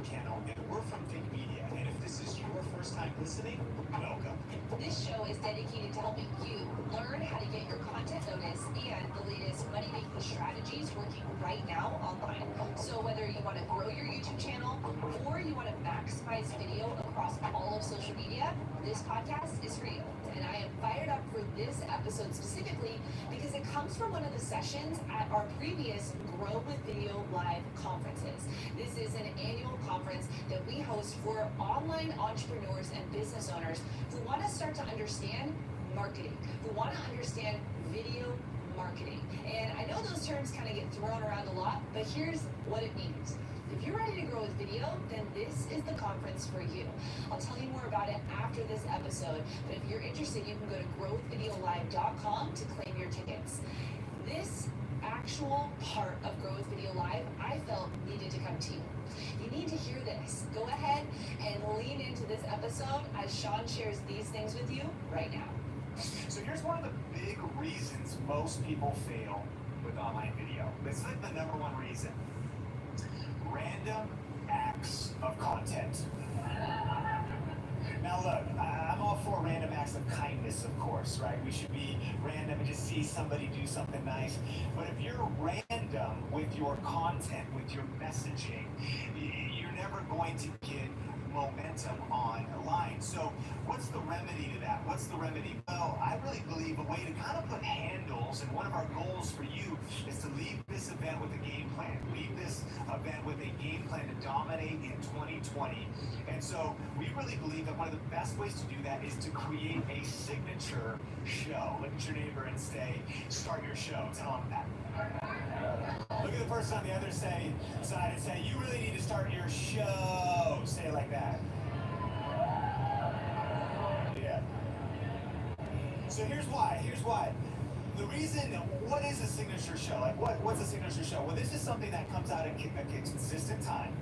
YouTube channel, and we're from Think Media. And if this is your first time listening, welcome. This show is dedicated to helping you learn how to get your content noticed and the latest money-making strategies working right now online. So whether you want to grow your YouTube channel or you want to maximize video across all of social media, this podcast is for you. And I am fired up for this episode specifically because it comes from one of the sessions at our previous Grow with Video Live conferences. This is an annual conference that we host for online entrepreneurs and business owners who want to start to understand marketing, who want to understand video marketing. And I know those terms kind of get thrown around a lot, but here's what it means. If you're ready to grow with video, then this is the conference for you. I'll tell you more about it after this episode, but if you're interested, you can go to growwithvideolive.com to claim your tickets. This actual part of Grow with Video Live, I felt needed to come to you. You need to hear this. Go ahead and lean into this episode as Sean shares these things with you right now. So here's one of the big reasons most people fail with online video. It's like the number one reason. Random acts of content. Now look, I'm all for random acts of kindness, of course, right? We should be random and just see somebody do something nice. But if you're random with your content, with your messaging, you're never going to get momentum online. So what's the remedy to that? What's the remedy? Well, I really believe a way to kind of put handles, and one of our goals for you is to leave this event with a game plan. Leave this event with a game plan to dominate in 2020. And so we really believe that one of the best ways to do that is to create a signature show. Look at your neighbor and say, start your show. Tell them that. Look at the person on the other side and say, you really need to start your show. Say it like that. Yeah. So here's why. The reason, what is a signature show? Like, what's a signature show? Well, this is something that comes out at a consistent time,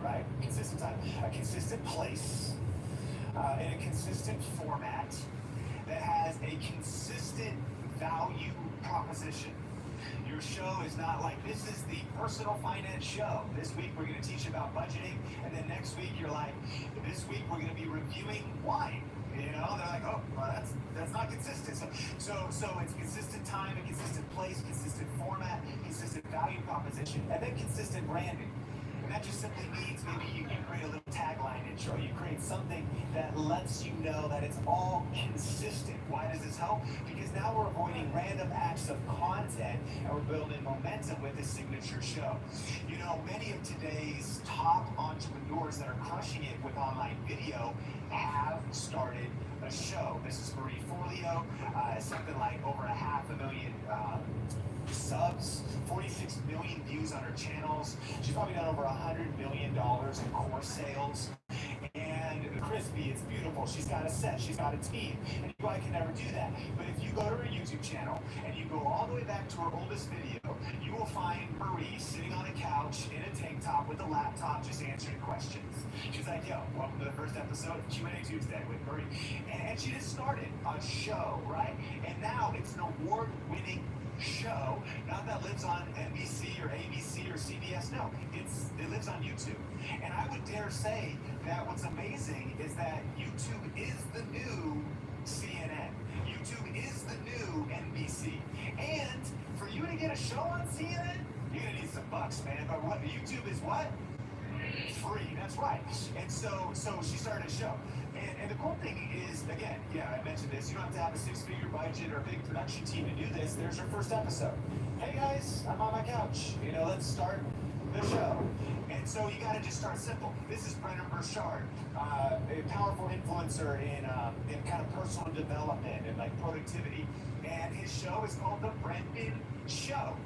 right? Consistent time. A consistent place, in a consistent format that has a consistent value proposition. Your show is not like, this is the personal finance show. This week we're going to teach about budgeting, and then next week you're like, this week we're going to be reviewing wine. You know, they're like, oh, well, that's not consistent. So it's consistent time, a consistent place, consistent format, consistent value proposition, and then consistent branding. And that just simply means maybe you create a little tagline intro. You create something that lets you know that it's all consistent. Why does this help? Because now we're avoiding random acts of content and we're building momentum with this signature show. You know, many of today's top entrepreneurs that are crushing it with online video have started a show. This is Marie Forleo, something like over 500,000 subs, 46 million views on her channels. She's probably done over $100 million in course sales. And crispy, it's beautiful. She's got a set, she's got a team. And you probably can never do that. But if you go to her YouTube channel and you go all the way back to her oldest video, you will find Marie sitting on a couch in a tank top with a laptop just answering questions. She's like, yo, welcome to the first episode of Q&A Tuesday with Marie. And she just started a show, right? And now it's an award-winning show, not that lives on NBC or ABC or CBS. No, it lives on YouTube. And I would dare say that what's amazing is that YouTube is the new CNN. YouTube is the new NBC. And for you to get a show on CNN, you're gonna need some bucks, man. But what YouTube is what? Free, that's right. And so she started a show. And the cool thing is, again, yeah, I mentioned this, you don't have to have a six-figure budget or a big production team to do this. There's your first episode. Hey guys, I'm on my couch. You know, let's start the show. And so you gotta just start simple. This is Brennan Burchard, a powerful influencer in kind of personal development and like productivity. And his show is called The Brendan Show.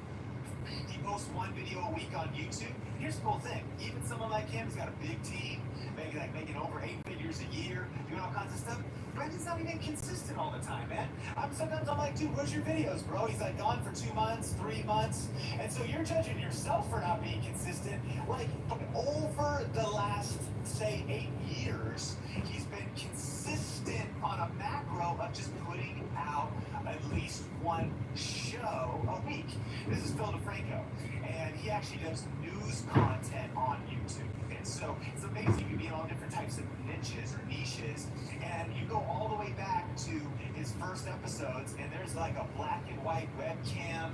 He posts one video a week on YouTube. Here's the cool thing. Even someone like him who's got a big team, making over 8 figures a year, doing all kinds of stuff, Brendan's not even consistent all the time, man. Sometimes I'm like, dude, where's your videos, bro? He's like gone for 2 months, 3 months. And so you're judging yourself for not being consistent. Like, over the last, say, 8 years, he's been consistent on a macro of just putting out at least one show a week. This is Phil DeFranco, and he actually does news content on YouTube. And so it's amazing. You can be in all different types of niches or niches. And you go all the way back to his first episodes, and there's like a black and white webcam.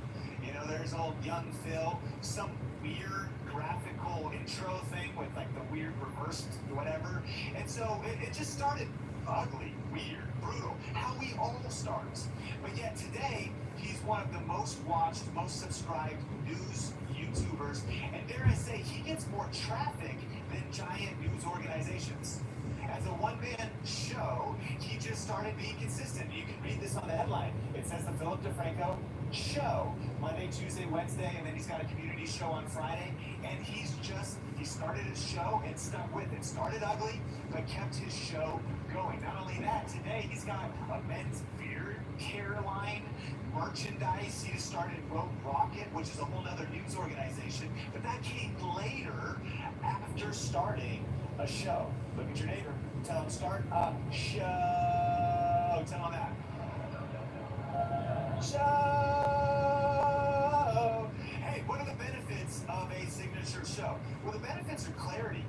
You know, there's old young Phil, some weird graphical intro thing with like the weird reversed whatever. And so it just started ugly, weird, brutal, how we all starts. But yet today, he's one of the most watched, most subscribed news YouTubers. And dare I say, he gets more traffic than giant news organizations. As a one-man show, he just started being consistent. You can read this on the headline. It says the Philip DeFranco Show, Monday, Tuesday, Wednesday, and then he's got a community show on Friday. And he started his show and stuck with it. Started ugly, but kept his show going. Not only that, today he's got a men's beard care line, merchandise. He just started Rocket, which is a whole other news organization. But that came later after starting a show. Look at your neighbor. Tell him start a show. Tell him that. Show. Hey, what are the benefits of a signature show? Well, the benefits are clarity.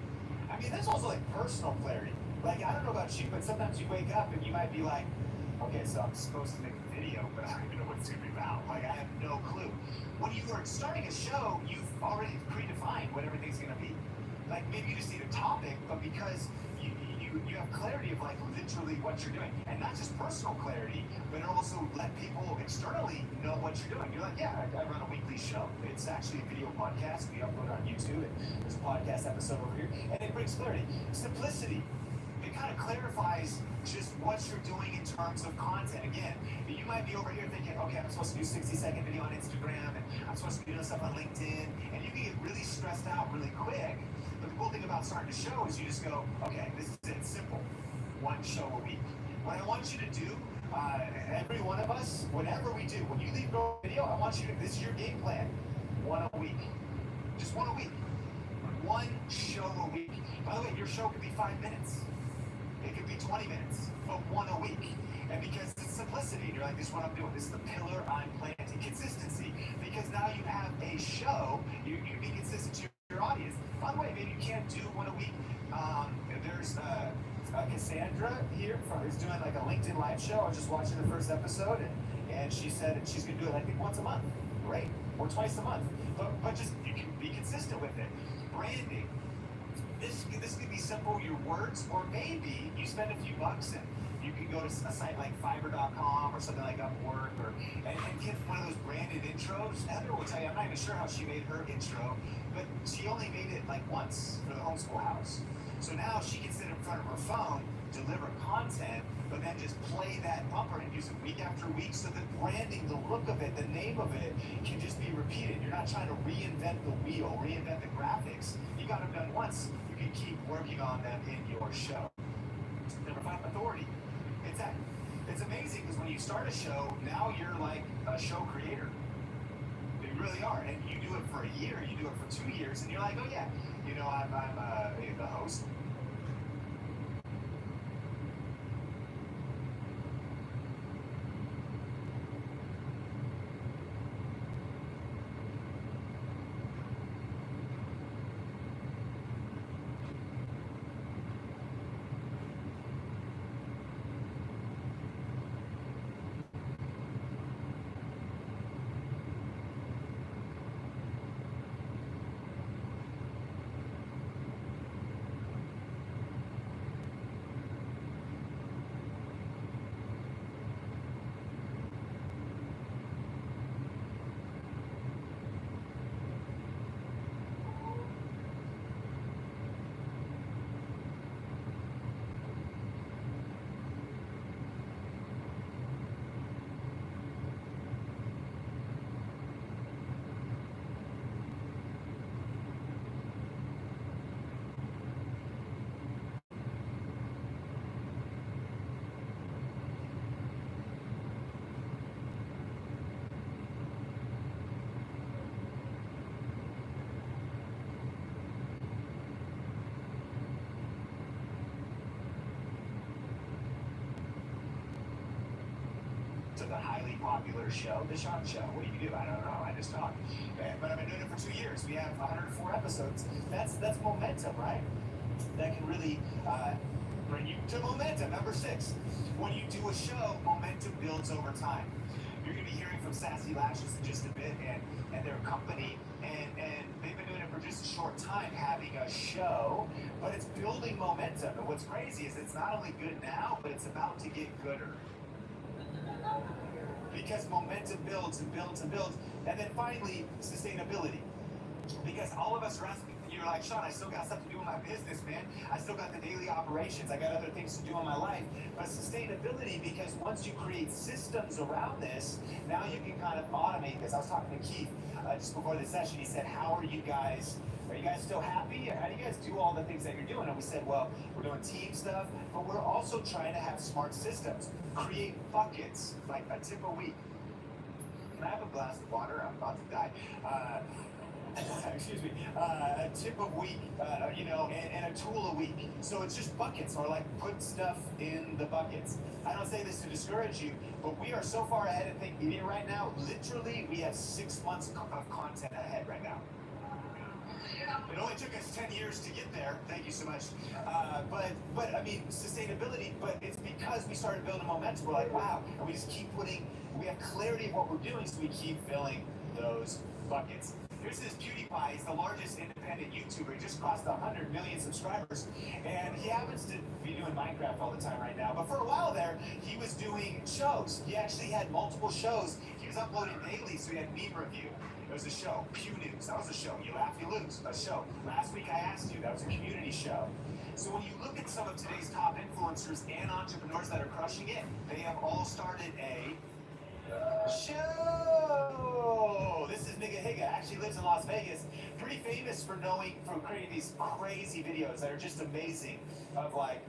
I mean, there's also like personal clarity. Like, I don't know about you, but sometimes you wake up and you might be like, okay, so I'm supposed to make a video, but I don't even know what it's going to be about. Like, I have no clue. When you are starting a show, you've already predefined what everything's going to be. Like, maybe you just need a topic, but because you have clarity of like literally what you're doing, and not just personal clarity, but also let people externally know what you're doing. You're like, yeah, I run a weekly show. It's actually a video podcast. We upload on YouTube, and there's a podcast episode over here, and it brings clarity. Simplicity. It kind of clarifies just what you're doing in terms of content. Again, you might be over here thinking, okay, I'm supposed to do 60-second video on Instagram, and I'm supposed to be doing stuff on LinkedIn, and you can get really stressed out really quick. But the cool thing about starting a show is you just go, okay, this is it, simple. One show a week. What I want you to do, every one of us, whatever we do, when you leave a video, I want you to, this is your game plan, one a week. Just one a week. One show a week. By the way, your show could be 5 minutes. It could be 20 minutes, but one a week. And because it's simplicity, you're like, this is what I'm doing. This is the pillar I'm planting. Consistency. Because now you have a show, you be consistent to your audience. By the way, maybe you can't do one a week. There's Cassandra here is doing like a LinkedIn live show. I was just watching the first episode, and she said that she's going to do it, I think, once a month. Great. Or twice a month. But just, you can be consistent with it. Branding. This could be simple, your words, or maybe you spend a few bucks and you can go to a site like Fiverr.com or something like Upwork and get one of those branded intros. Heather will tell you, I'm not even sure how she made her intro, but she only made it like once for the homeschool house. So now she can sit in front of her phone, deliver content, but then just play that bumper and use it week after week, so the branding, the look of it, the name of it can just be repeated. You're not trying to reinvent the wheel, reinvent the graphics. You got them done once, you can keep working on them in your show. Number 5, authority. It's amazing because when you start a show, now you're like a show creator. You really are, and you do it for a year, you do it for 2 years, and you're like, oh yeah, you know, I'm the host. with a highly popular show, The Sean Show. What do you do? I don't know. I just talk. But I've been doing it for 2 years. We have 104 episodes. That's momentum, right? That can really bring you to momentum. Number 6, when you do a show, momentum builds over time. You're going to be hearing from Sassy Lashes in just a bit and their company, and they've been doing it for just a short time, having a show, but it's building momentum. And what's crazy is it's not only good now, but it's about to get gooder. Because momentum builds and builds and builds. And then finally, sustainability. Because all of us are asking, you're like, Sean, I still got stuff to do in my business, man. I still got the daily operations. I got other things to do in my life. But sustainability, because once you create systems around this, now you can kind of automate this. I was talking to Keith just before the session. He said, are you guys still happy? How do you guys do all the things that you're doing? And we said, well, we're doing team stuff, but we're also trying to have smart systems. Create buckets, like a tip a week. Can I have a glass of water? I'm about to die. Excuse me, a tip a week, and a tool a week. So it's just buckets, or like put stuff in the buckets. I don't say this to discourage you, but we are so far ahead in Think Media right now. Literally, we have 6 months of content ahead right now. It only took us 10 years to get there. Thank you so much. But I mean, sustainability, but it's because we started building momentum. We're like, wow, and we just keep we have clarity of what we're doing, so we keep filling those buckets. Here's this PewDiePie. He's the largest independent YouTuber. He just crossed 100 million subscribers, and he happens to be doing Minecraft all the time right now. But for a while there, he was doing shows. He actually had multiple shows. He was uploading daily, so he had Meme Review. It was a show. Pew News, that was a show. You Laugh, You Lose, a show. Last week I Asked You, that was a community show. So when you look at some of today's top influencers and entrepreneurs that are crushing it, they have all started a show. This is Nigga Higa, actually lives in Las Vegas. Pretty famous for creating these crazy videos that are just amazing, of like,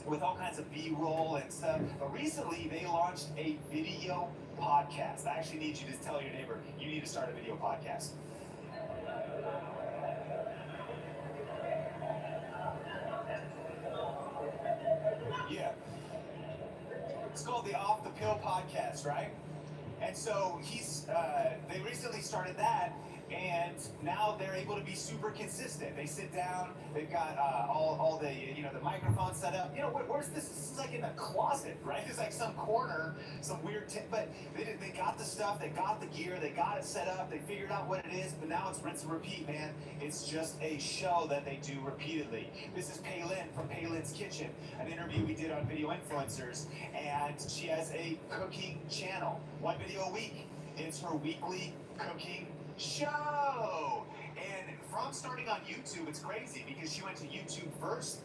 with all kinds of B-roll and stuff. But recently they launched a video podcast. I actually need you to tell your neighbor, you need to start a video podcast. Yeah. It's called the Off the Pill Podcast, right? And so they recently started that, and now they're able to be super consistent. They sit down, they've got all the the microphones set up. Where's this? This is like in a closet, right? It's like some corner, some weird but they got the stuff, they got the gear, they got it set up, they figured out what it is, but now it's rinse and repeat, man. It's just a show that they do repeatedly. This is Paylin from Paylin's Kitchen, an interview we did on Video Influencers, and she has a cooking channel, 1 video a week. It's her weekly cooking show. And from starting on YouTube, it's crazy because she went to YouTube first.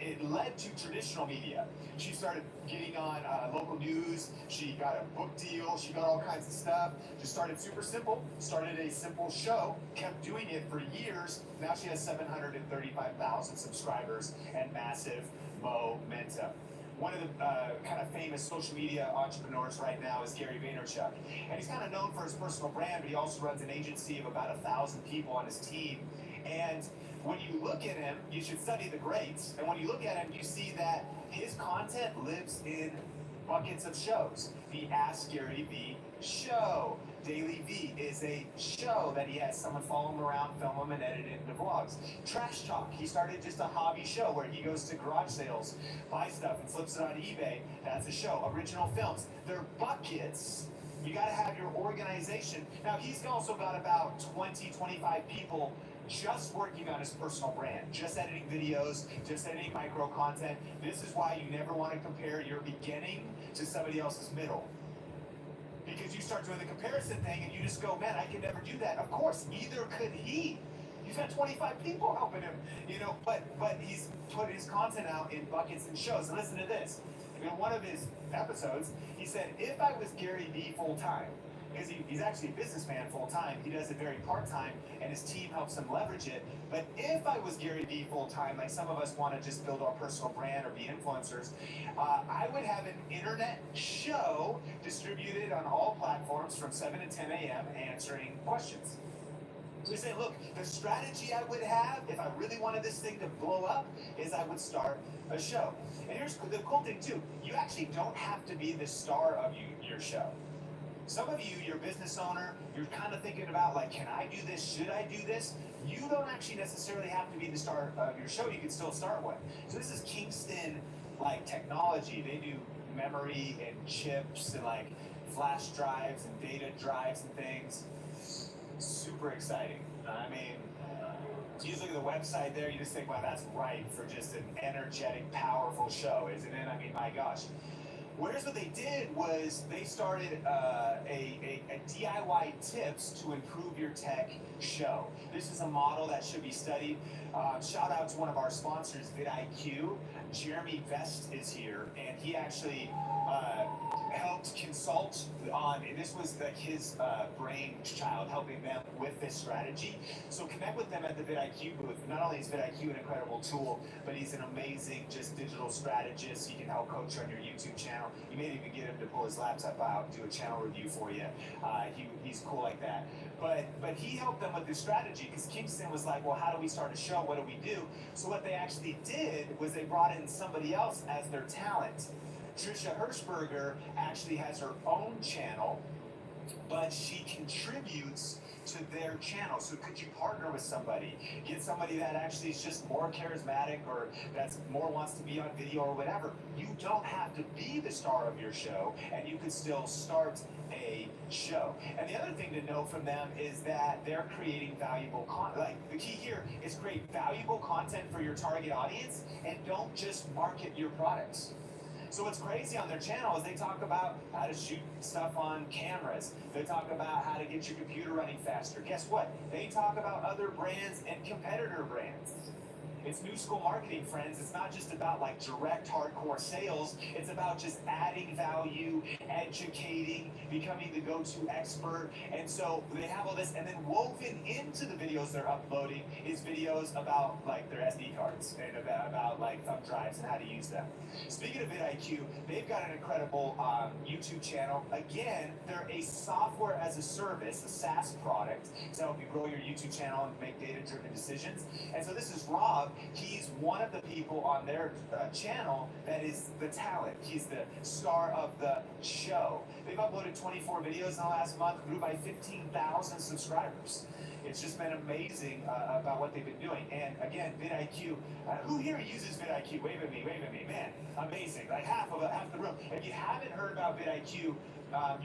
It led to traditional media. She started getting on local news. She got a book deal. She got all kinds of stuff. Just started super simple. Started a simple show. Kept doing it for years. Now she has 735,000 subscribers and massive momentum. One of the kind of famous social media entrepreneurs right now is Gary Vaynerchuk. And he's kind of known for his personal brand, but he also runs an agency of about 1,000 people on his team. And when you look at him, you should study the greats. And when you look at him, you see that his content lives in buckets of shows. The Ask Gary V show. Daily V is a show that he has someone follow him around, film him, and edit it into vlogs. Trash Talk, he started just a hobby show where he goes to garage sales, buys stuff, and flips it on eBay. That's a show. Original Films. They're buckets. You got to have your organization. Now, he's also got about 20, 25 people just working on his personal brand, just editing videos, just editing micro content. This is why you never want to compare your beginning to somebody else's middle. Because you start doing the comparison thing and you just go, man, I can never do that. Of course, neither could he. He's got 25 people helping him, but he's put his content out in buckets and shows. And listen to this. In one of his episodes, he said, if I was Gary Vee full-time, because he's actually a businessman full-time, he does it very part-time, and his team helps him leverage it. But if I was Gary Vee full-time, like some of us want to just build our personal brand or be influencers, I would have an internet show distributed on all platforms from 7 to 10 a.m. answering questions. We say, look, the strategy I would have if I really wanted this thing to blow up is I would start a show. And here's the cool thing too, you actually don't have to be the star of your show. Some of you, you're a business owner, you're kind of thinking about like, can I do this? Should I do this? You don't actually necessarily have to be the star of your show. You can still start one. So this is Kingston like technology. They do memory and chips and like flash drives and data drives and things. Super exciting. I mean, you just look at the website there, you just think, wow, that's right for just an energetic, powerful show, isn't it? I mean, my gosh. Whereas what they did was they started a DIY tips to improve your tech show. This is a model that should be studied. Shout out to one of our sponsors, vidIQ. Jeremy Vest is here, and he actually helped consult on, and this was like his brainchild, helping them with this strategy. So connect with them at the vidIQ booth. Not only is vidIQ an incredible tool, but he's an amazing just digital strategist. He can help coach you on your YouTube channel. You may even get him to pull his laptop out and do a channel review for you. He's cool like that. But he helped them with this strategy because Kingston was like, well, how do we start a show? What do we do? So what they actually did was they brought in somebody else as their talent. Trisha Hirschberger actually has her own channel, but she contributes to their channel. So could you partner with somebody? Get somebody that actually is just more charismatic or that's more wants to be on video or whatever. You don't have to be the star of your show, and you could still start a show. And the other thing to know from them is that they're creating valuable content. Like the key here is create valuable content for your target audience and don't just market your products. So what's crazy on their channel is they talk about how to shoot stuff on cameras. They talk about how to get your computer running faster. Guess what? They talk about other brands and competitor brands. It's new school marketing, friends. It's not just about like direct hardcore sales. It's about just adding value, educating, becoming the go-to expert. And so they have all this, and then woven into the videos they're uploading is videos about like their SD cards and about like thumb drives and how to use them. Speaking of vidIQ, they've got an incredible YouTube channel. Again, they're a software as a service, a SaaS product to help you grow your YouTube channel and make data-driven decisions. And so this is Rob. He's one of the people on their channel that is the talent. He's the star of the show. They've uploaded 24 videos in the last month, grew by 15,000 subscribers. It's just been amazing about what they've been doing. And again, vidIQ, who here uses vidIQ? Wave at me, man, amazing. Like half the room. If you haven't heard about vidIQ, you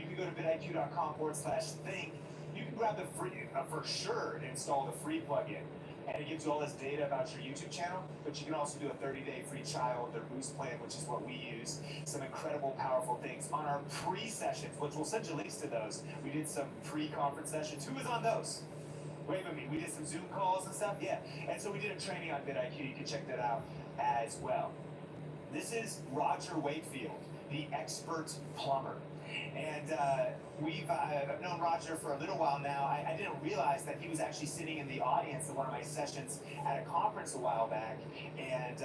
can go to vidiq.com/think. You can grab the free, for sure, install the free plugin. And it gives you all this data about your YouTube channel, but you can also do a 30-day free trial with their Boost plan, which is what we use. Some incredible, powerful things. On our pre-sessions, which we'll send you links to those, we did some pre-conference sessions. Who was on those? Wait a minute, we did some Zoom calls and stuff? Yeah. And so we did a training on vidIQ. You can check that out as well. This is Roger Wakefield, the expert plumber. And I've known Roger for a little while now. I didn't realize that he was actually sitting in the audience at one of my sessions at a conference a while back, and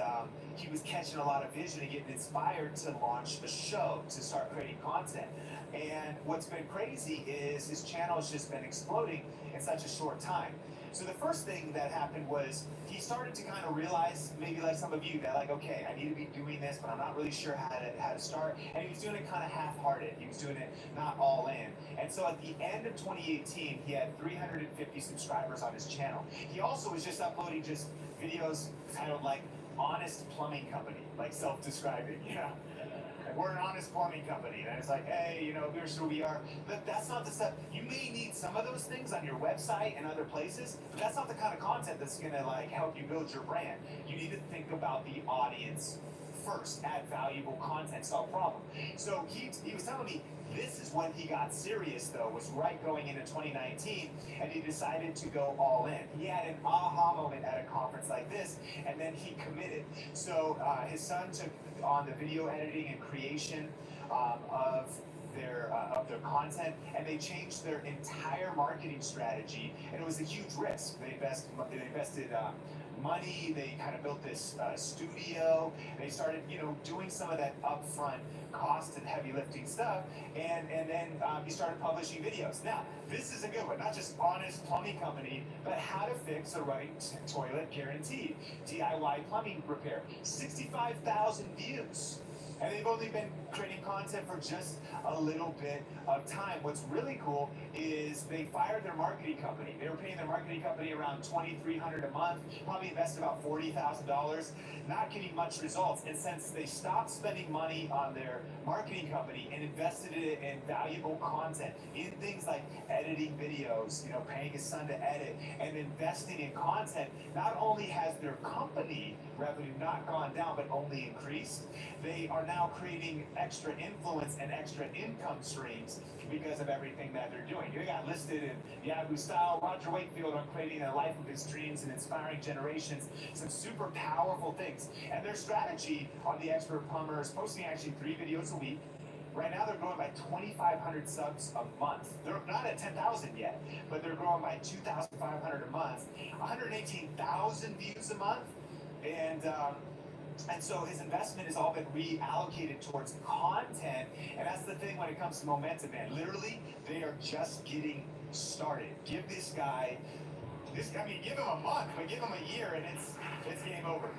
he was catching a lot of vision and getting inspired to launch a show, to start creating content. And what's been crazy is his channel has just been exploding in such a short time. So the first thing that happened was he started to kind of realize, maybe like some of you, that like, okay, I need to be doing this, but I'm not really sure how to start. And he was doing it kind of half-hearted. He was doing it not all in. And so at the end of 2018, he had 350 subscribers on his channel. He also was just uploading just videos titled like Honest Plumbing Company, like self-describing, you know. We're an honest plumbing company. And it's like, hey, you know, here's who we are. But that's not the stuff. You may need some of those things on your website and other places, but that's not the kind of content that's going to like help you build your brand. You need to think about the audience first. Add valuable content, solve problem. So he was telling me this is when he got serious, though, was right going into 2019, and he decided to go all in. He had an aha moment at a conference like this, and then he committed. So his son took on the video editing and creation of their content, and they changed their entire marketing strategy, and it was a huge risk. They invested money. They kind of built this studio. They started, doing some of that upfront cost and heavy lifting stuff, and then he started publishing videos. Now, this is a good one. Not just honest plumbing company, but how to fix a running toilet guaranteed. DIY plumbing repair. 65,000 views. And they've only been creating content for just a little bit of time. What's really cool is they fired their marketing company. They were paying their marketing company around $2,300 a month, probably invested about $40,000, not getting much results. And since they stopped spending money on their marketing company and invested it in valuable content, in things like editing videos, paying his son to edit, and investing in content, not only has their company revenue not gone down, but only increased. They are now creating extra influence and extra income streams because of everything that they're doing. They got listed in Yahoo style, Roger Wakefield on creating a life of his dreams and inspiring generations. Some super powerful things. And their strategy on the Expert Plumber is posting actually 3 videos a week. Right now they're growing by 2,500 subs a month. They're not at 10,000 yet, but they're growing by 2,500 a month, 118,000 views a month. And so his investment has all been reallocated towards content. And that's the thing when it comes to momentum, man. Literally, they are just getting started. Give this guy, give him a month, but give him a year and it's game over.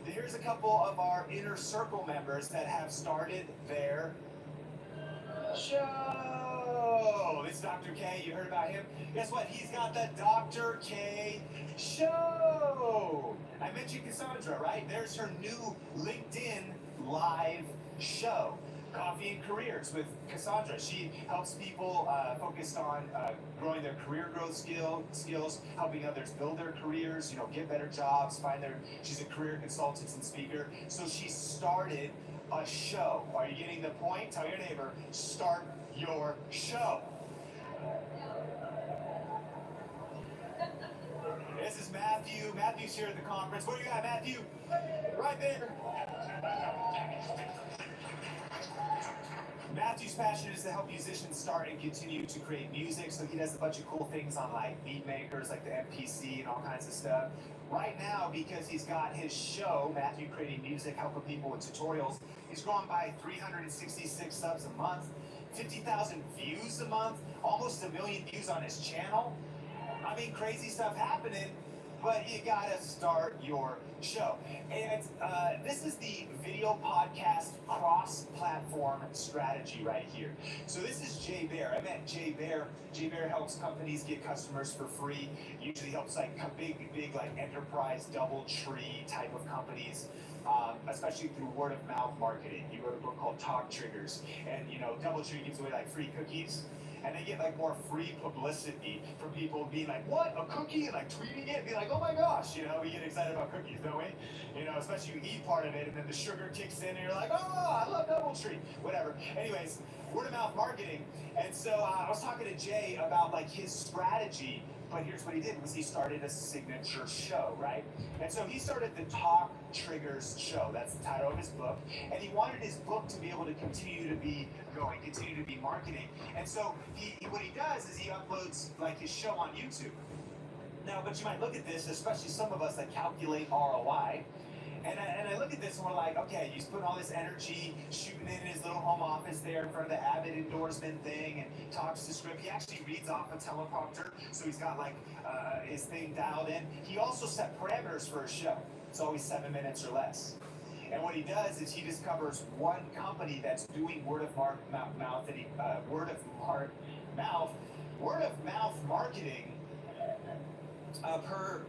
Here's a couple of our inner circle members that have started their show. It's Dr. K. You heard about him? Guess what? He's got the Dr. K show. I mentioned Cassandra, right? There's her new LinkedIn live show, Coffee and Careers with Cassandra. She helps people focused on growing their career growth skills, helping others build their careers, get better jobs, she's a career consultant and speaker. So she started a show. Are you getting the point? Tell your neighbor, start your show. This is Matthew. Matthew's here at the conference. Where you at, Matthew? Right there. Matthew's passion is to help musicians start and continue to create music, so he does a bunch of cool things on like beat makers, like the MPC and all kinds of stuff. Right now, because he's got his show, Matthew Creating Music, helping people with tutorials, he's growing by 366 subs a month, 50,000 views a month, almost 1 million views on his channel. I mean, crazy stuff happening, but you gotta start your show. And this is the video podcast cross-platform strategy right here. So this is Jay Bear. I met Jay Bear. Jay Bear helps companies get customers for free. Usually helps like big like enterprise DoubleTree type of companies. Especially through word of mouth marketing. He wrote a book called Talk Triggers, and DoubleTree gives away like free cookies. And they get like more free publicity from people being like, what, a cookie? And like tweeting it, be like, oh my gosh, we get excited about cookies, don't we? Especially you eat part of it and then the sugar kicks in and you're like, oh, I love DoubleTree, whatever. Anyways, word of mouth marketing. And so I was talking to Jay about like his strategy, but here's what he did was he started a signature show, right? And so he started the Talk Triggers show. That's the title of his book. And he wanted his book to be able to continue to be going, continue to be marketing. And so what he does is he uploads like his show on YouTube. Now, but you might look at this, especially some of us that calculate ROI, and I look at this and we're like, okay, he's putting all this energy, shooting in his little home office there in front of the Avid endorsement thing, and talks to script. He actually reads off a teleprompter, so he's got like his thing dialed in. He also set parameters for his show. It's always 7 minutes or less. And what he does is he discovers one company that's doing word of mouth marketing per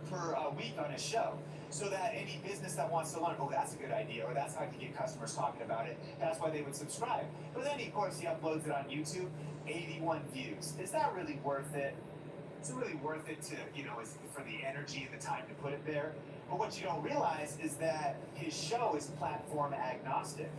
week on his show. So that any business that wants to learn, oh, that's a good idea, or that's how I can get customers talking about it, that's why they would subscribe. But then, of course, he uploads it on YouTube, 81 views. Is that really worth it? Is it really worth it to, for the energy and the time to put it there? But what you don't realize is that his show is platform agnostic,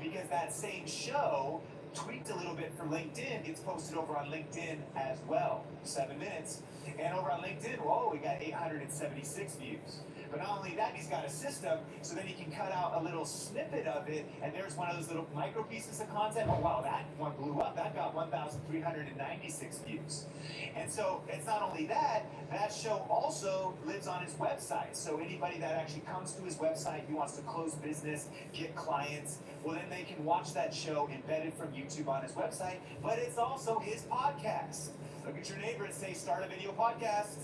because that same show, tweaked a little bit for LinkedIn, gets posted over on LinkedIn as well, 7 minutes. And over on LinkedIn, whoa, we got 876 views. But not only that, he's got a system, so then he can cut out a little snippet of it, and there's one of those little micro pieces of content. Oh wow, that one blew up. That got 1,396 views. And so it's not only that, that show also lives on his website. So anybody that actually comes to his website, he wants to close business, get clients, well then they can watch that show embedded from YouTube on his website, but it's also his podcast. Look at your neighbor and say, start a video podcast.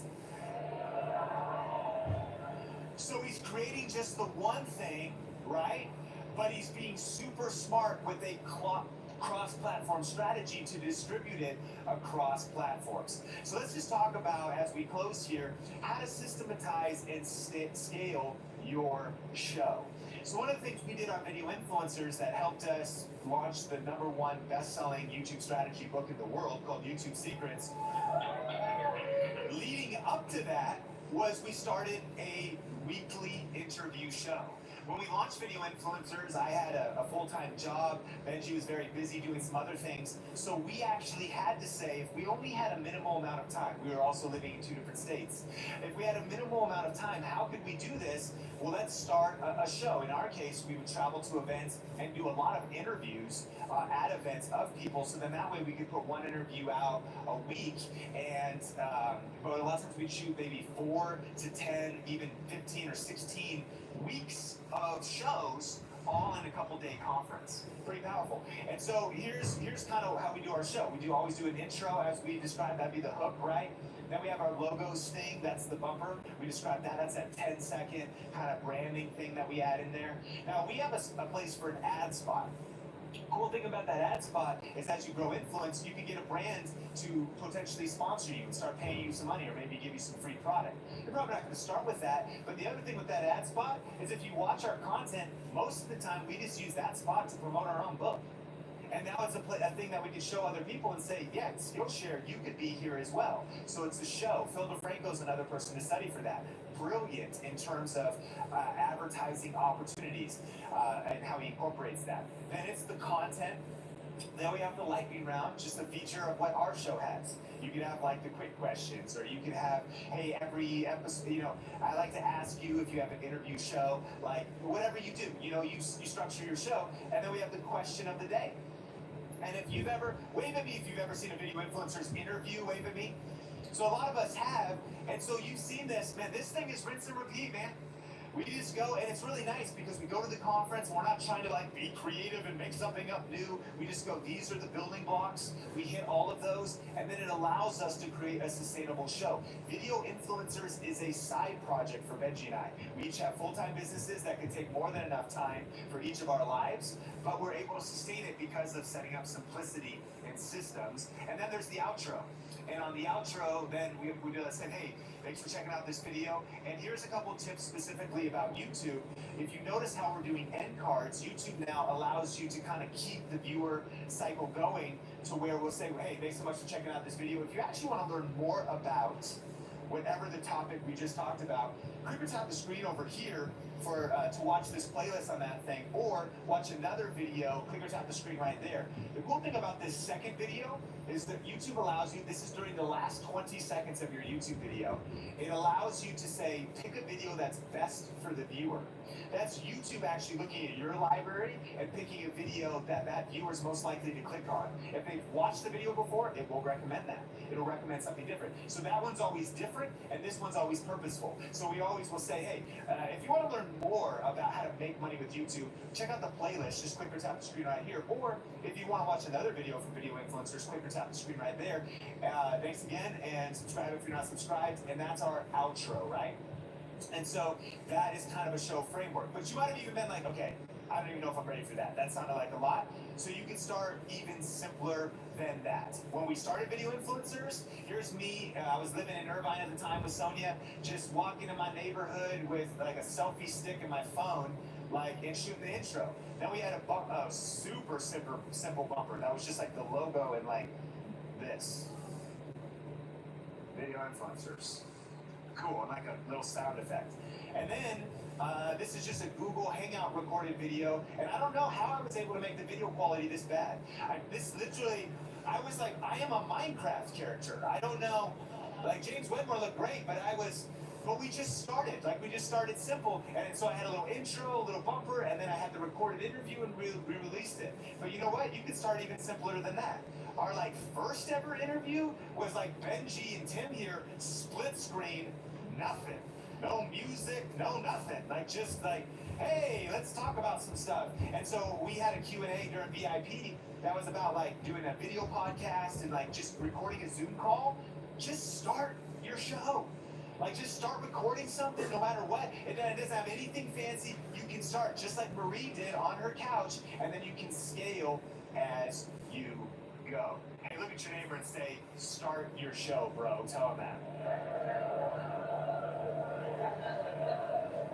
So he's creating just the one thing, right? But he's being super smart with a cross-platform strategy to distribute it across platforms. So let's just talk about, as we close here, how to systematize and scale your show. So one of the things we did on Video Influencers that helped us launch the #1 best-selling YouTube strategy book in the world called YouTube Secrets, leading up to that was we started a weekly interview show. When we launched Video Influencers, I had a full-time job. Benji was very busy doing some other things. So we actually had to say, if we only had a minimal amount of time, we were also living in 2 different states. If we had a minimal amount of time, how could we do this? Well, let's start a show. In our case, we would travel to events and do a lot of interviews at events of people. So then that way we could put 1 interview out a week. And but a lot of times we'd shoot maybe 4 to 10, even 15 or 16 weeks of shows all in a couple-day conference. Pretty powerful. And so here's kind of how we do our show. We always do an intro, as we described. That'd be the hook, right? Then we have our logo sting. That's the bumper. We describe that. That's that 10-second kind of branding thing that we add in there. Now we have a place for an ad spot. Cool thing about that ad spot is, as you grow influence, you can get a brand to potentially sponsor you and start paying you some money, or maybe give you some free product. You're probably not going to start with that, but the other thing with that ad spot is, if you watch our content, most of the time we just use that spot to promote our own book. And now it's a thing that we can show other people and say, yeah, Skillshare, you could be here as well. So it's a show. Phil DeFranco's another person to study for that. Brilliant in terms of advertising opportunities and how he incorporates that. Then it's the content. Then we have the lightning round, just a feature of what our show has. You can have like the quick questions, or you can have, hey, every episode, I like to ask you if you have an interview show, like whatever you do, you structure your show. And then we have the question of the day. And if you've ever, wave at me if you've ever seen a Video Influencers interview, wave at me. So a lot of us have, and so you've seen this, man, this thing is rinse and repeat, man. We just go, and it's really nice because we go to the conference and we're not trying to like be creative and make something up new. We just go, these are the building blocks. We hit all of those, and then it allows us to create a sustainable show. Video Influencers is a side project for Benji and I. We each have full-time businesses that can take more than enough time for each of our lives, but we're able to sustain it because of setting up simplicity and systems. And then there's the outro. And on the outro, then we say, hey, thanks for checking out this video. And here's a couple tips specifically about YouTube. If you notice how we're doing end cards, YouTube now allows you to kind of keep the viewer cycle going to where we'll say, hey, thanks so much for checking out this video. If you actually want to learn more about whatever the topic we just talked about, click or tap the screen over here for to watch this playlist on that thing, or watch another video, click or tap the screen right there. The cool thing about this second video is that YouTube allows you, this is during the last 20 seconds of your YouTube video, it allows you to say, pick a video that's best for the viewer. That's YouTube actually looking at your library and picking a video that viewer is most likely to click on. If they've watched the video before, it will recommend that. It'll recommend something different. So that one's always different, and this one's always purposeful. So we always will say, hey, if you want to learn more about how to make money with YouTube, check out the playlist. Just click or tap the screen right here. Or if you want to watch another video from Video Influencers, click or tap the screen right there. Thanks again, and subscribe if you're not subscribed. And that's our outro, right? And so that is kind of a show framework. But you might have even been like, okay, I don't even know if I'm ready for that. That sounded like a lot. So you can start even simpler than that. When we started Video Influencers, here's me. I was living in Irvine at the time with Sonia, just walking in my neighborhood with like a selfie stick in my phone, and shooting the intro. Then we had a super simple bumper. That was just like the logo and like this. Video Influencers. Cool, and like a little sound effect. And then this is just a Google Hangout recorded video, and I don't know how I was able to make the video quality this bad. I was like, I am a Minecraft character. I don't know, like James Whitmore looked great, but I was But we just started, like we just started simple, and so I had a little intro, a little bumper, and then I had the recorded interview and re-released it. But you know what? You could start even simpler than that. Our like first ever interview was like Benji and Tim here, split screen, nothing, no music, no nothing, like just like, hey, let's talk about some stuff. And so we had a Q&A during VIP that was about like doing a video podcast and like just recording a Zoom call. Just start your show. Like, just start recording something no matter what. It doesn't have anything fancy. You can start just like Marie did on her couch, and then you can scale as you go. Hey, look at your neighbor and say, start your show, bro. Tell him that.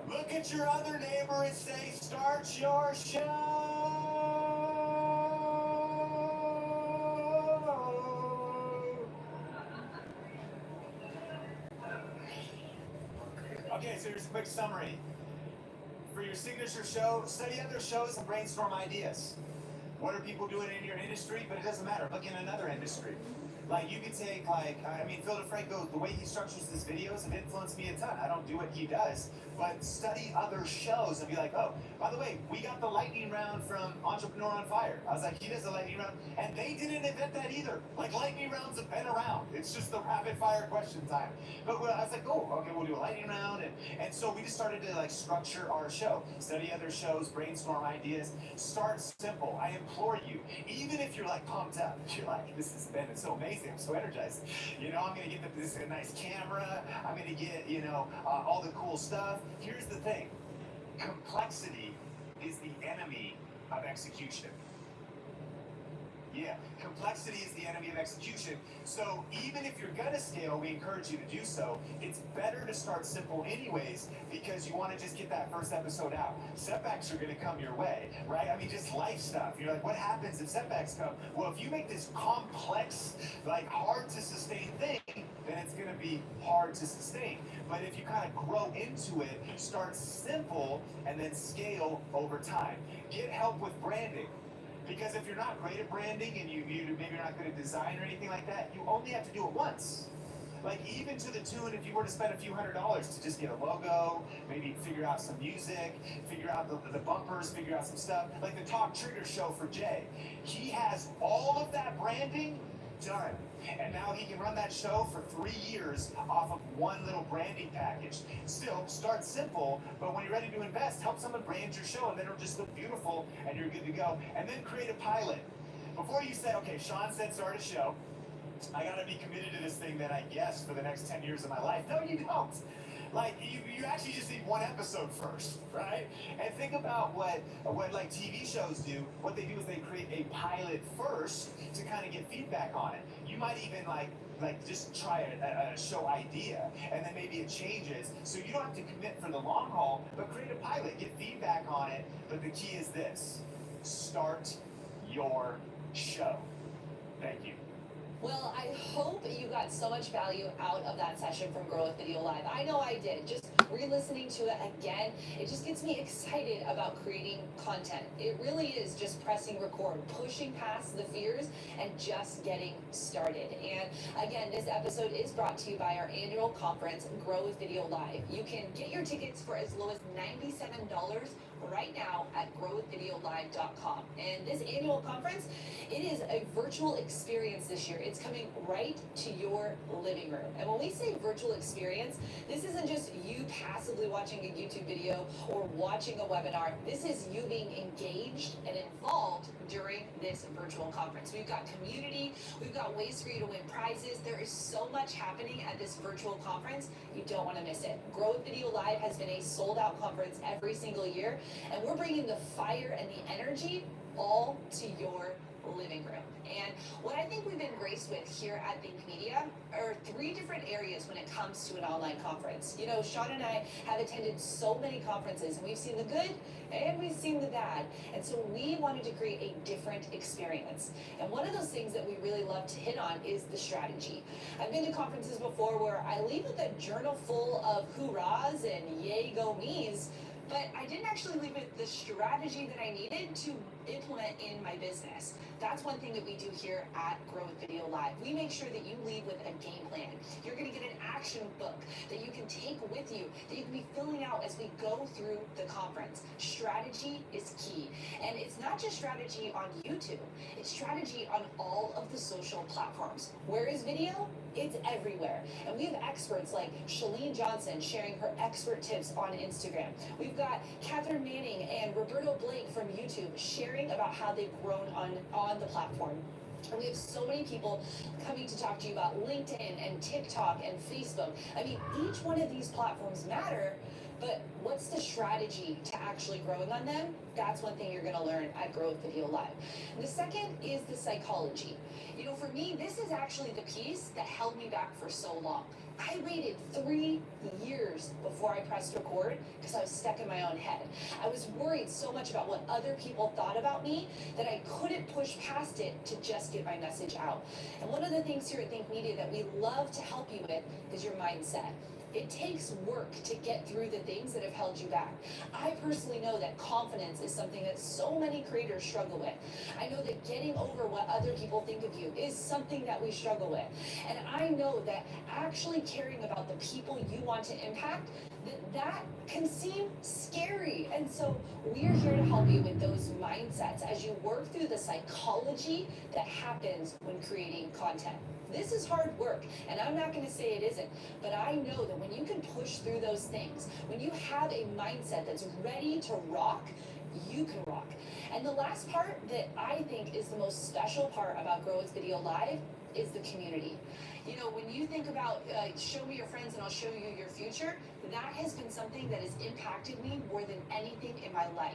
Look at your other neighbor and say, start your show. Okay, so here's a quick summary. For your signature show, study other shows and brainstorm ideas. What are people doing in your industry? But it doesn't matter. Look in another industry. Like, you could take, like, I mean, Phil DeFranco, the way he structures his videos have influenced me a ton. I don't do what he does, but study other shows and be like, oh, by the way, we got the lightning round from Entrepreneur on Fire. I was like, he does a lightning round, and they didn't invent that either. Like, lightning rounds have been around. It's just the rapid fire question time. But I was like, oh, okay, we'll do a lightning round, and so we just started to like structure our show, study other shows, brainstorm ideas, start simple. I implore you, even if you're like pumped up, you're like, this has been so amazing. I'm so energized. You know, I'm going to get this a nice camera. I'm going to get, you know, all the cool stuff. Here's the thing. Complexity is the enemy of execution. Yeah, complexity is the enemy of execution. So even if you're gonna scale, we encourage you to do so. It's better to start simple anyways, because you want to just get that first episode out. Setbacks are gonna come your way, right? I mean, just life stuff. You're like, what happens if setbacks come? Well, if you make this complex, like hard to sustain thing, then it's gonna be hard to sustain. But if you kind of grow into it, start simple and then scale over time. Get help with branding. Because if you're not great at branding and maybe you're not good at design or anything like that, you only have to do it once. Like, even to the tune, if you were to spend a few $100s to just get a logo, maybe figure out some music, figure out the bumpers, figure out some stuff. Like the Talk Trigger show for Jay. He has all of that branding done. And now he can run that show for 3 years off of one little branding package. Still, start simple, but when you're ready to invest, help someone brand your show, and then it'll just look beautiful, and you're good to go. And then create a pilot. Before you say, okay, Sean said start a show, I gotta be committed to this thing that I guess for the next 10 years of my life. No, you don't. Like, you actually just need one episode first, right? And think about what like TV shows do. What they do is they create a pilot first to kind of get feedback on it. You might even like just try a show idea, and then maybe it changes. So you don't have to commit for the long haul, but create a pilot, get feedback on it. But the key is this: start your show. Thank you. Well, I hope you got so much value out of that session from Grow with Video Live. I know I did. Just re-listening to it again, it just gets me excited about creating content. It really is just pressing record, pushing past the fears, and just getting started. And again, this episode is brought to you by our annual conference, Grow with Video Live. You can get your tickets for as low as $97 right now at growwithvideolive.com. And this annual conference, it is a virtual experience this year. It's coming right to your living room. And when we say virtual experience, this isn't just you passively watching a YouTube video or watching a webinar. This is you being engaged and involved during this virtual conference. We've got community, we've got ways for you to win prizes. There is so much happening at this virtual conference. You don't want to miss it. Grow with Video Live has been a sold out conference every single year, and we're bringing the fire and the energy all to your living room. And what I think we've been graced with here at Think Media are 3 different areas when it comes to an online conference. You know, Sean and I have attended so many conferences, and we've seen the good and we've seen the bad. And so we wanted to create a different experience. And one of those things that we really love to hit on is the strategy. I've been to conferences before where I leave with a journal full of hoorahs and yay go me's, but I didn't actually leave with the strategy that I needed to implement in my business. That's one thing that we do here at Grow with Video Live. We make sure that you leave with a game plan. You're going to get an action book that you can take with you, that you can be filling out as we go through the conference. Strategy is key. And it's not just strategy on YouTube, it's strategy on all of the social platforms. Where is video? It's everywhere. And we have experts like Shalene Johnson sharing her expert tips on Instagram. We've got Catherine Manning and Roberto Blake from YouTube sharing about how they've grown on the platform. And we have so many people coming to talk to you about LinkedIn and TikTok and Facebook. I mean, each one of these platforms matter, but what's the strategy to actually growing on them? That's one thing you're going to learn at Grow with Video Live. And the second is the psychology. You know, for me, this is actually the piece that held me back for so long. I waited 3 years before I pressed record because I was stuck in my own head. I was worried so much about what other people thought about me that I couldn't push past it to just get my message out. And one of the things here at Think Media that we love to help you with is your mindset. It takes work to get through the things that have held you back. I personally know that confidence is something that so many creators struggle with. I know that getting over what other people think of you is something that we struggle with. And I know that actually caring about the people you want to impact, that can seem scary. And so we are here to help you with those mindsets as you work through the psychology that happens when creating content. This is hard work, and I'm not going to say it isn't, but I know that when you can push through those things, when you have a mindset that's ready to rock, you can rock. And the last part that I think is the most special part about Grow with Video Live is the community. You know, when you think about show me your friends and I'll show you your future, that has been something that has impacted me more than anything in my life.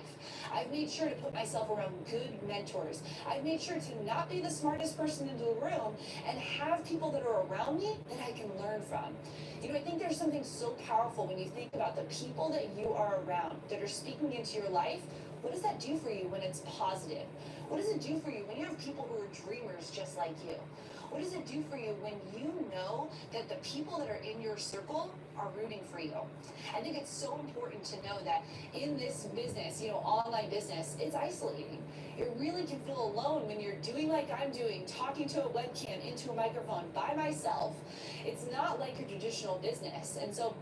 I've made sure to put myself around good mentors. I've made sure to not be the smartest person in the room and have people that are around me that I can learn from. You know, I think there's something so powerful when you think about the people that you are around that are speaking into your life. What does that do for you when it's positive? What does it do for you when you have people who are dreamers just like you? What does it do for you when you know that the people that are in your circle are rooting for you? I think it's so important to know that in this business, you know, online business, it's isolating. It really can feel alone when you're doing like I'm doing, talking to a webcam into a microphone by myself. It's not like a traditional business. And so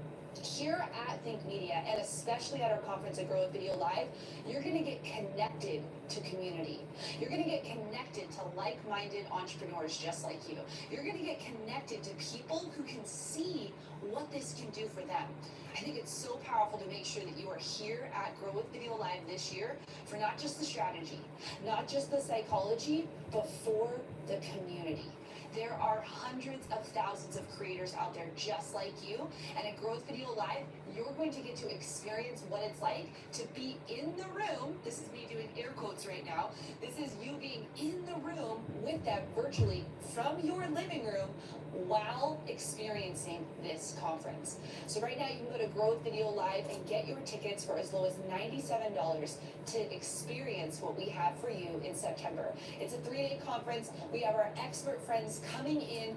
here at Think Media, and especially at our conference at Grow with Video Live, you're going to get connected to community. You're going to get connected to like-minded entrepreneurs just like you. You're going to get connected to people who can see what this can do for them. I think it's so powerful to make sure that you are here at Grow with Video Live this year for not just the strategy, not just the psychology, but for the community. There are hundreds of thousands of creators out there just like you, and at Growth Video Live, you're going to get to experience what it's like to be in the room. This is me doing air quotes right now. This is you being in the room with them virtually from your living room while experiencing this conference. So right now you can go to Growth Video Live and get your tickets for as low as $97 to experience what we have for you in September. It's a 3-day conference. We have our expert friends coming in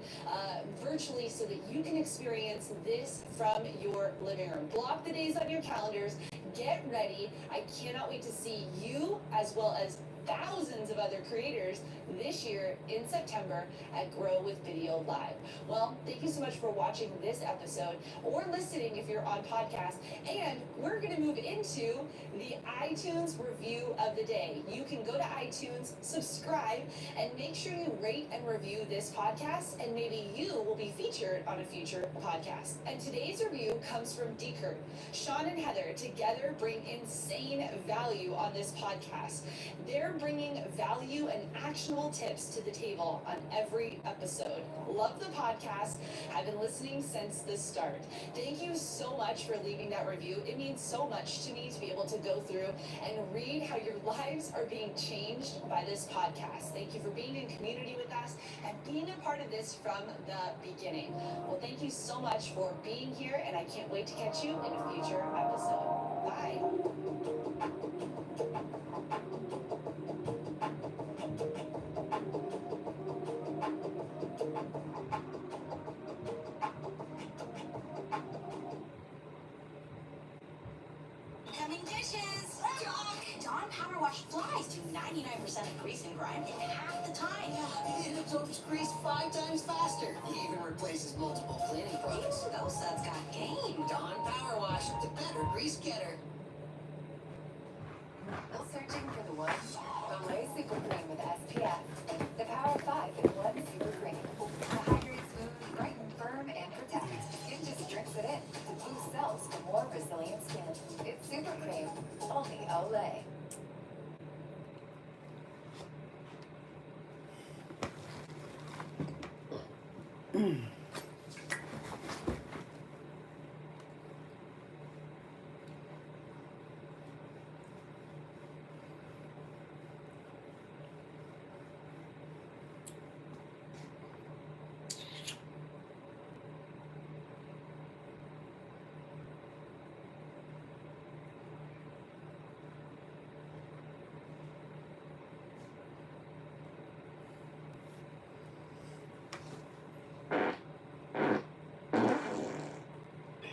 virtually so that you can experience this from your living room. Block the days on your calendars. Get ready. I cannot wait to see you as well as thousands of other creators this year in September at Grow with Video Live. Well, thank you so much for watching this episode or listening if you're on podcast. And we're going to move into the iTunes review of the day. You can go to iTunes, subscribe, and make sure you rate and review this podcast, and maybe you will be featured on a future podcast. And today's review comes from Dekert. Sean and Heather together bring insane value on this podcast. They're bringing value and actionable tips to the table on every episode. Love the podcast. I've been listening since the start. Thank you so much for leaving that review. It means so much to me to be able to go through and read how your lives are being changed by this podcast. Thank you for being in community with us and being a part of this from the beginning. Well, thank you so much for being here, and I can't wait to catch you in a future episode. Bye. Incoming dishes! Dawn Power Wash flies to 99% of grease and grime in half the time. It absorbs grease 5 times faster. It even replaces multiple cleaning products. Those suds got game. Dawn Power Wash, the better grease getter. Still searching for the one? Olay Super Cream with SPF. The power of 5 in one super cream. To hydrate smooth, brighten, firm, and protect. Skin just drinks it in to boost cells for more resilient skin. It's super cream. Only Olay.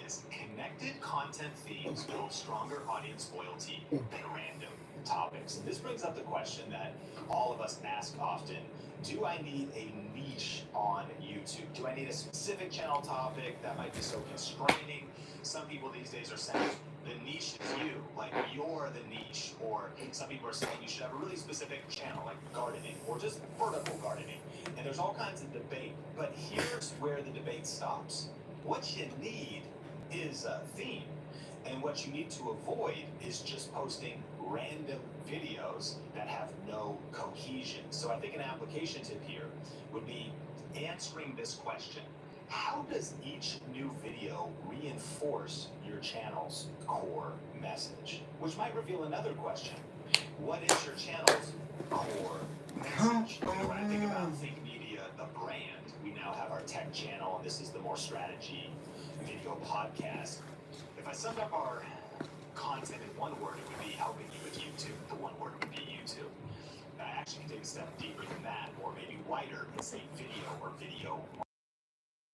Is connected content themes build stronger audience loyalty than random topics? And this brings up the question that all of us ask often. Do I need a niche on YouTube? Do I need a specific channel topic that might be so constraining? Some people these days are saying the niche is you, like you're the niche. Or some people are saying you should have a really specific channel, like gardening, or just vertical gardening. And there's all kinds of debate. But here's where the debate stops. What you need is a theme. And what you need to avoid is just posting random videos that have no cohesion. So I think an application tip here would be answering this question. How does each new video reinforce your channel's core message? Which might reveal another question. What is your channel's core message? You know, when I think about Think Media, the brand, we now have our tech channel, and this is the more strategy video podcast. If I summed up our content in one word, it would be helping you with YouTube. The one word would be YouTube. I actually can take a step deeper than that, or maybe wider and say video or video